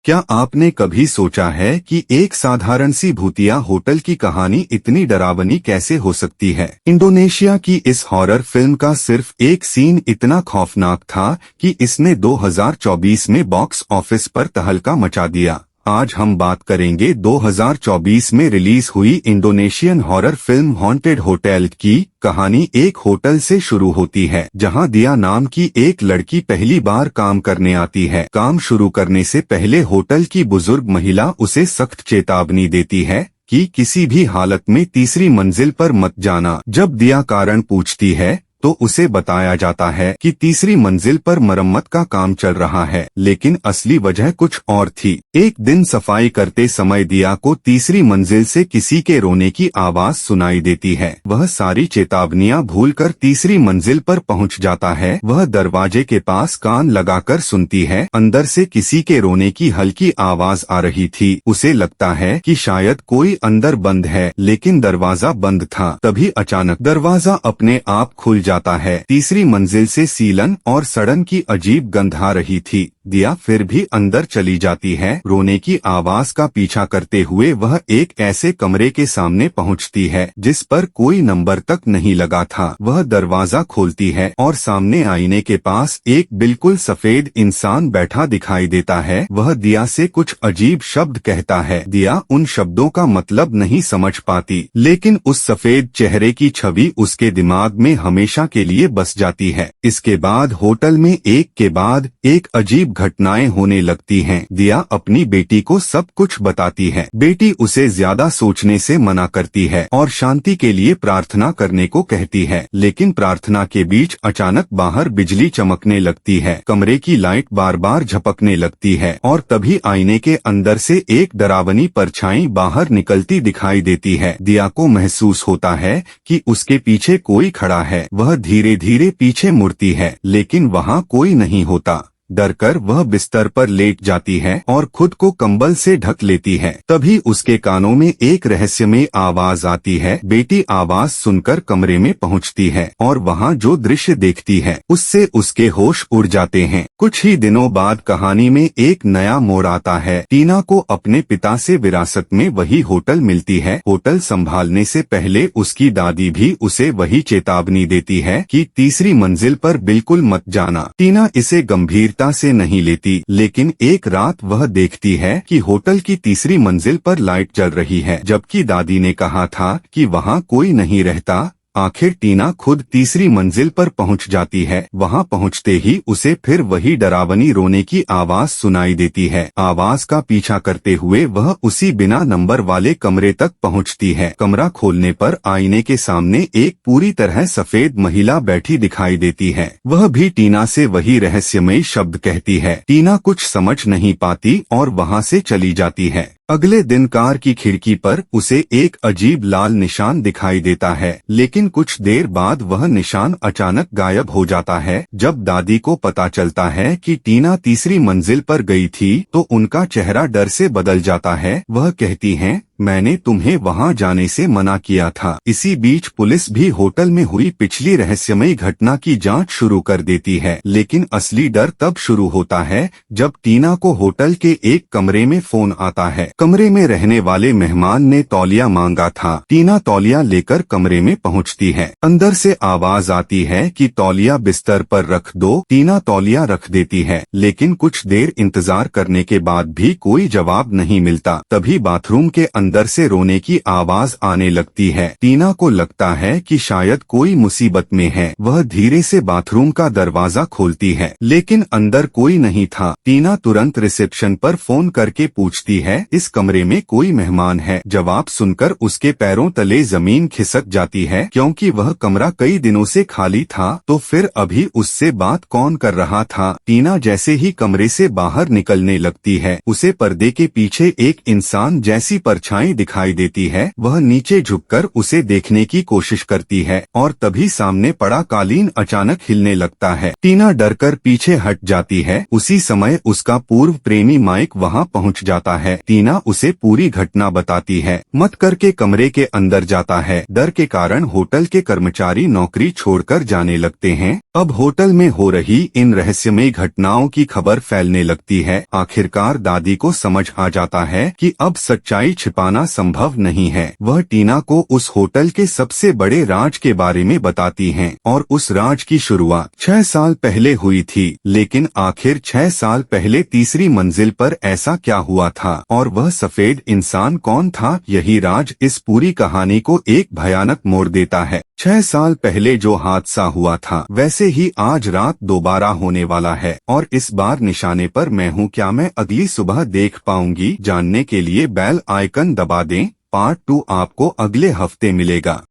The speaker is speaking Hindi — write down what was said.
क्या आपने कभी सोचा है कि एक साधारण सी भूतिया होटल की कहानी इतनी डरावनी कैसे हो सकती है। इंडोनेशिया की इस हॉरर फिल्म का सिर्फ एक सीन इतना खौफनाक था कि इसने 2024 में बॉक्स ऑफिस पर तहलका मचा दिया। आज हम बात करेंगे 2024 में रिलीज हुई Indonesian horror film haunted hotel की। कहानी एक होटल से शुरू होती है जहां दिया नाम की एक लड़की पहली बार काम करने आती है। काम शुरू करने से पहले होटल की बुजुर्ग महिला उसे सख्त चेतावनी देती है कि किसी भी हालत में तीसरी मंजिल पर मत जाना। जब दिया कारण पूछती है तो उसे बताया जाता है कि तीसरी मंजिल पर मरम्मत का काम चल रहा है, लेकिन असली वजह कुछ और थी। एक दिन सफाई करते समय दिया को तीसरी मंजिल से किसी के रोने की आवाज सुनाई देती है। वह सारी चेतावनियां भूलकर तीसरी मंजिल पर पहुंच जाता है। वह दरवाजे के पास कान लगाकर सुनती है। अंदर से किसी के रोने की हल्की आवाज आ रही थी। उसे लगता है कि शायद कोई अंदर बंद है, लेकिन दरवाजा बंद था। तभी अचानक दरवाजा अपने आप खुल जाता है। तीसरी मंजिल से सीलन और सड़न की अजीब गंध आ रही थी। दिया फिर भी अंदर चली जाती है। रोने की आवाज का पीछा करते हुए वह एक ऐसे कमरे के सामने पहुंचती है जिस पर कोई नंबर तक नहीं लगा था। वह दरवाजा खोलती है और सामने आईने के पास एक बिल्कुल सफेद इंसान बैठा दिखाई देता है। वह दिया से कुछ अजीब शब्द कहता है। दिया उन शब्दों का मतलब नहीं समझ पाती, लेकिन उस सफेद चेहरे की छवि उसके दिमाग में हमेशा के लिए बस जाती है। इसके बाद होटल में एक के बाद एक अजीब घटनाएं होने लगती हैं। दिया अपनी बेटी को सब कुछ बताती है। बेटी उसे ज्यादा सोचने से मना करती है और शांति के लिए प्रार्थना करने को कहती है, लेकिन प्रार्थना के बीच अचानक बाहर बिजली चमकने लगती है। कमरे की लाइट बार बार झपकने लगती है और तभी आईने के अंदर से एक डरावनी परछाई बाहर निकलती दिखाई देती है। दिया को महसूस होता है कि उसके पीछे कोई खड़ा है। वह धीरे धीरे पीछे मुड़ती है, लेकिन वहाँ कोई नहीं होता। डरकर वह बिस्तर पर लेट जाती है और खुद को कंबल से ढक लेती है। तभी उसके कानों में एक रहस्यमय आवाज आती है। बेटी आवाज सुनकर कमरे में पहुंचती है और वहां जो दृश्य देखती है उससे उसके होश उड़ जाते हैं। कुछ ही दिनों बाद कहानी में एक नया मोड़ आता है। टीना को अपने पिता से विरासत में वही होटल मिलती है। होटल संभालने से पहले उसकी दादी भी उसे वही चेतावनी देती है कि तीसरी मंजिल पर बिल्कुल मत जाना। टीना इसे गंभीरता से नहीं लेती, लेकिन एक रात वह देखती है कि होटल की तीसरी मंजिल पर लाइट जल रही है, जबकि दादी ने कहा था कि वहां कोई नहीं रहता। आखिर टीना खुद तीसरी मंजिल पर पहुंच जाती है। वहां पहुंचते ही उसे फिर वही डरावनी रोने की आवाज सुनाई देती है। आवाज का पीछा करते हुए वह उसी बिना नंबर वाले कमरे तक पहुंचती है। कमरा खोलने पर आईने के सामने एक पूरी तरह सफेद महिला बैठी दिखाई देती है। वह भी टीना से वही रहस्यमय शब्द कहती है। टीना कुछ समझ नहीं पाती और वहां से चली जाती है। अगले दिन कार की खिड़की पर उसे एक अजीब लाल निशान दिखाई देता है, लेकिन कुछ देर बाद वह निशान अचानक गायब हो जाता है। जब दादी को पता चलता है कि टीना तीसरी मंजिल पर गई थी तो उनका चेहरा डर से बदल जाता है। वह कहती हैं, मैंने तुम्हें वहां जाने से मना किया था। इसी बीच पुलिस भी होटल में हुई पिछली रहस्यमय घटना की जांच शुरू कर देती है, लेकिन असली डर तब शुरू होता है जब टीना को होटल के एक कमरे में फोन आता है। कमरे में रहने वाले मेहमान ने तौलिया मांगा था। टीना तौलिया लेकर कमरे में पहुंचती है। अंदर से आवाज आती है कि तौलिया बिस्तर पर रख दो। टीना तौलिया रख देती है, लेकिन कुछ देर इंतजार करने के बाद भी कोई जवाब नहीं मिलता। तभी बाथरूम के अंदर से रोने की आवाज आने लगती है। टीना को लगता है कि शायद कोई मुसीबत में है। वह धीरे से बाथरूम का दरवाजा खोलती है, लेकिन अंदर कोई नहीं था। टीना तुरंत रिसेप्शन पर फोन करके पूछती है, इस कमरे में कोई मेहमान है? जवाब सुनकर उसके पैरों तले जमीन खिसक जाती है, क्योंकि वह कमरा कई दिनों से खाली था। तो फिर अभी उससे बात कौन कर रहा था? टीना जैसे ही कमरे से बाहर निकलने लगती है, उसे पर्दे के पीछे एक इंसान जैसी परछाई परछाई दिखाई देती है। वह नीचे झुककर उसे देखने की कोशिश करती है और तभी सामने पड़ा कालीन अचानक हिलने लगता है। टीना डरकर पीछे हट जाती है। उसी समय उसका पूर्व प्रेमी माइक वहां पहुंच जाता है। टीना उसे पूरी घटना बताती है। मत करके कमरे के अंदर जाता है। डर के कारण होटल के कर्मचारी नौकरी छोड़कर जाने लगते हैं। अब होटल में हो रही इन रहस्यमयी घटनाओं की खबर फैलने लगती है। आखिरकार दादी को समझ आ जाता है कि अब सच्चाई छिपाना संभव नहीं है। वह टीना को उस होटल के सबसे बड़े राज के बारे में बताती हैं और उस राज की शुरुआत 6 साल पहले हुई थी। लेकिन आखिर 6 साल पहले तीसरी मंजिल पर ऐसा क्या हुआ था और वह सफेद इंसान कौन था? यही राज इस पूरी कहानी को एक भयानक मोड़ देता है। 6 साल पहले जो हादसा हुआ था वैसे ही आज रात दोबारा होने वाला है और इस बार निशाने पर मैं हूँ। क्या मैं अगली सुबह देख पाऊंगी? जानने के लिए बेल आइकन दबा दें। पार्ट 2 आपको अगले हफ्ते मिलेगा।